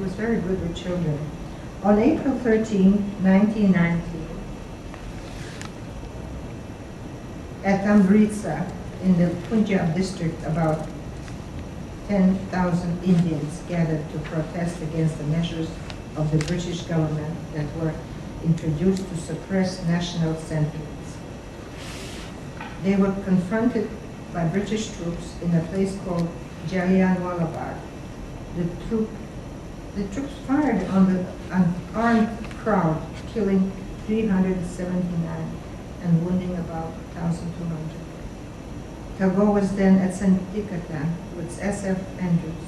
was very good with children. On April 13, 1990, at Amritsar, in the Punjab district, about 10,000 Indians gathered to protest against the measures of the British government that were introduced to suppress national sentiments. They were confronted by British troops in a place called Jallianwala Bagh. The troops fired on the unarmed crowd, killing 379 and wounding about 1,200. Tagore was then at Santikatan with SF Andrews.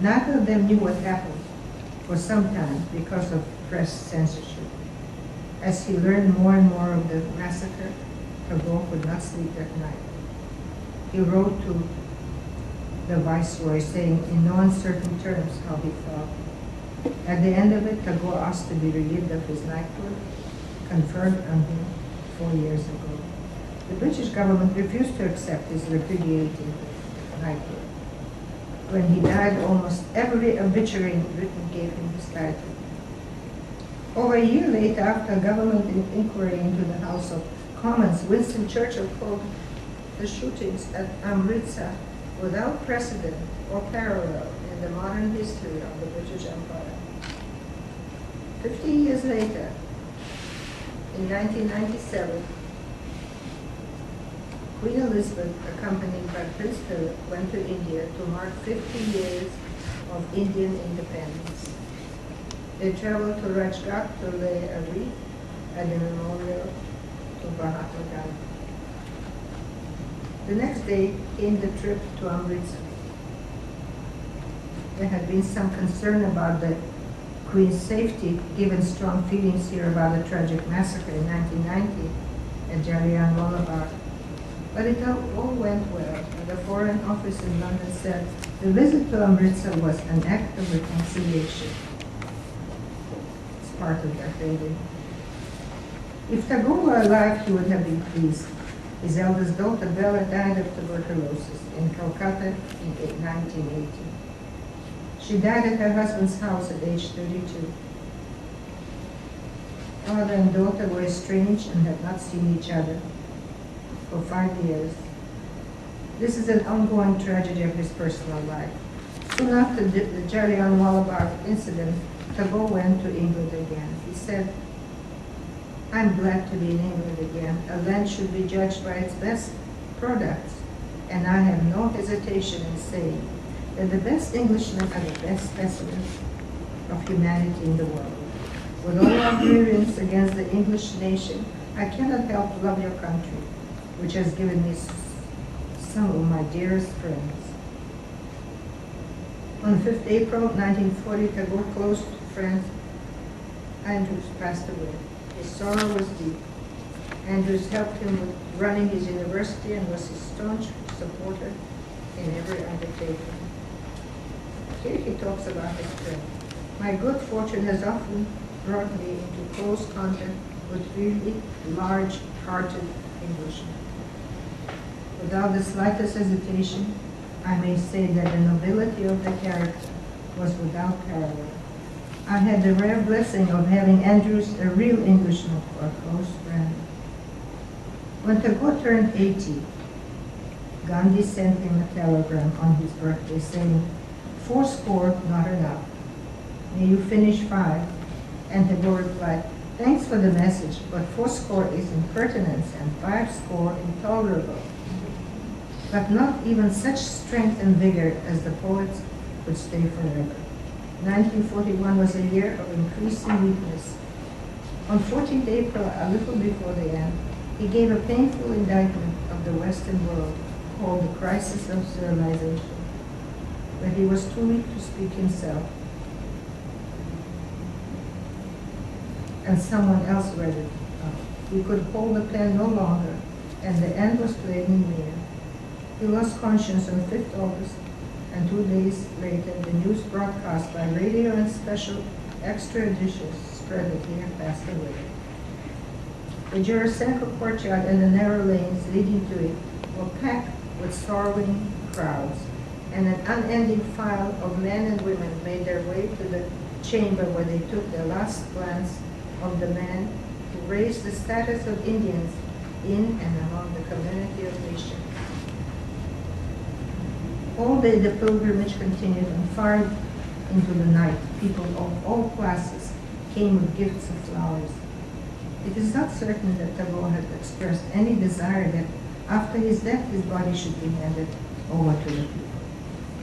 Neither of them knew what happened for some time because of press censorship. As he learned more and more of the massacre, Tagore could not sleep at night. He wrote to the viceroy saying in no uncertain terms how he felt. At the end of it, Tagore asked to be relieved of his knighthood, conferred on him 4 years ago. The British government refused to accept his repudiated knighthood. When he died, almost every obituary in Britain gave him his title. Over a year later, after a government inquiry into the House of Commons, Winston Churchill called the shootings at Amritsar without precedent or parallel in the modern history of the British Empire. 50 years later, in 1997, Queen Elizabeth, accompanied by Prince Philip, went to India to mark 50 years of Indian independence. They traveled to Rajghat to lay a wreath at the memorial to Mahatma Gandhi. The next day came the trip to Amritsar. There had been some concern about the Queen's safety, given strong feelings here about the tragic massacre in 1990 at Jallianwala Bagh. But it all went well, and the Foreign Office in London said the visit to Amritsar was an act of reconciliation. It's part of their thinking. If Tagore were alive, he would have been pleased. His eldest daughter, Bella, died of tuberculosis in Calcutta in 1980. She died at her husband's house at age 32. Father and daughter were estranged and had not seen each other for 5 years. This is an ongoing tragedy of his personal life. Soon after the Jallianwala Bagh incident, Tagore went to England again. He said, "I'm glad to be in England again. A land should be judged by its best products, and I have no hesitation in saying that the best Englishmen are the best specimens of humanity in the world. With all our grievance against the English nation, I cannot help to love your country, which has given me some of my dearest friends." On 5th April 1940, Tagore close friend Andrews passed away. His sorrow was deep. Andrews helped him with running his university and was his staunch supporter in every undertaking. Here he talks about his friend. "My good fortune has often brought me into close contact with really large-hearted Englishmen. Without the slightest hesitation, I may say that the nobility of the character was without parallel. I had the rare blessing of having Andrews, a real Englishman, for a close friend." When Tagore turned 80, Gandhi sent him a telegram on his birthday saying, "Fourscore, not enough. May you finish 5. And Tagore replied, "Thanks for the message, but 80 is impertinence and 50 intolerable." But not even such strength and vigor as the poets could stay forever. 1941 was a year of increasing weakness. On 14th April, a little before the end, he gave a painful indictment of the Western world called the crisis of civilization. But he was too weak to speak himself, and someone else read it. He could hold the pen no longer, and the end was plainly near. He lost conscience on 5th August, and 2 days later, the news broadcast by radio and special extra editions spread that he had passed away. The Jurasenko courtyard and the narrow lanes leading to it were packed with sorrowing crowds, and an unending file of men and women made their way to the chamber where they took their last glance of the man who raised the status of Indians in and among the community of nations. All day the pilgrimage continued, and far into the night, people of all classes came with gifts of flowers. It is not certain that Tagore had expressed any desire that after his death his body should be handed over to the people.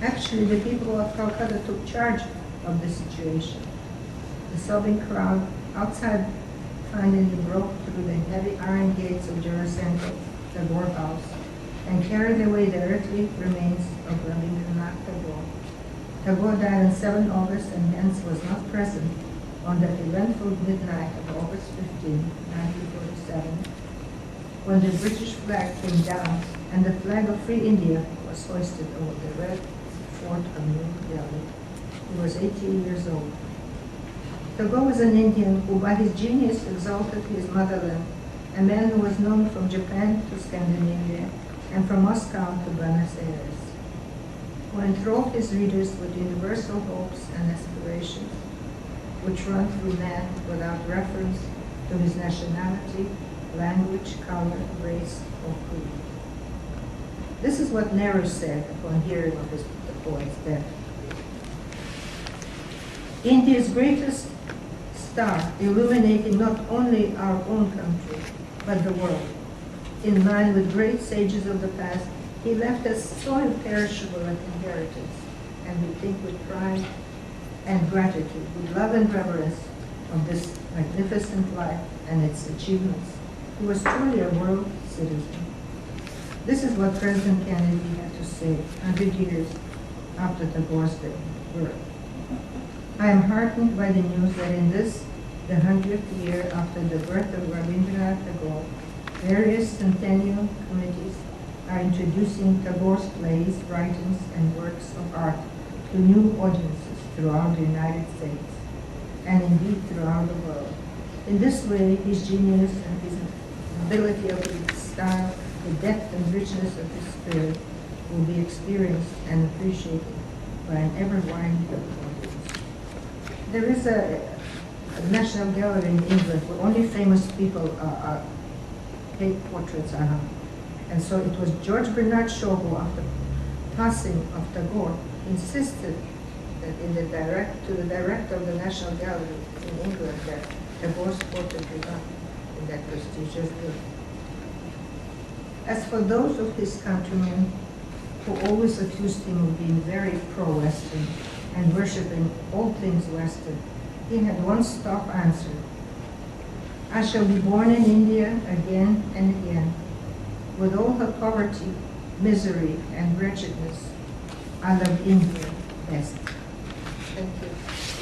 Actually, the people of Calcutta took charge of the situation. The sobbing crowd outside finally broke through the heavy iron gates of Juracenko, Tagore House, and carried away the earthly remains of Rabindranath Tagore. Tagore died on 7 August and hence was not present on that eventful midnight of August 15, 1947, when the British flag came down and the flag of Free India was hoisted over the red fort of New Delhi. He was 18 years old. Tagore was an Indian who by his genius exalted his motherland, a man who was known from Japan to Scandinavia and from Moscow to Buenos Aires, who enthralled his readers with universal hopes and aspirations, which run through man without reference to his nationality, language, color, race, or creed. This is what Nehru said upon hearing of the poet's death. India's greatest star, illuminating not only our own country, but the world. In line with great sages of the past, he left us so imperishable an inheritance, and we think with pride and gratitude, with love and reverence of this magnificent life and its achievements. He was truly a world citizen. This is what President Kennedy had to say 100 years after Tagore's birth. I am heartened by the news that in this, the 100th year after the birth of Rabindranath Tagore, various centennial committees are introducing Tagore's plays, writings, and works of art to new audiences throughout the United States, and indeed throughout the world. In this way, his genius and his ability of his style, the depth and richness of his spirit will be experienced and appreciated by an ever-widening audience. There is a National Gallery in England where only famous people paint portraits on him. And so it was George Bernard Shaw who, after passing of Tagore, insisted that to the director of the National Gallery in England that Tagore's portrait be done in that prestigious building. As for those of his countrymen who always accused him of being very pro-Western and worshiping all things Western, he had one stark answer. I shall be born in India again and again. With all her poverty, misery, and wretchedness, I love India best. Thank you.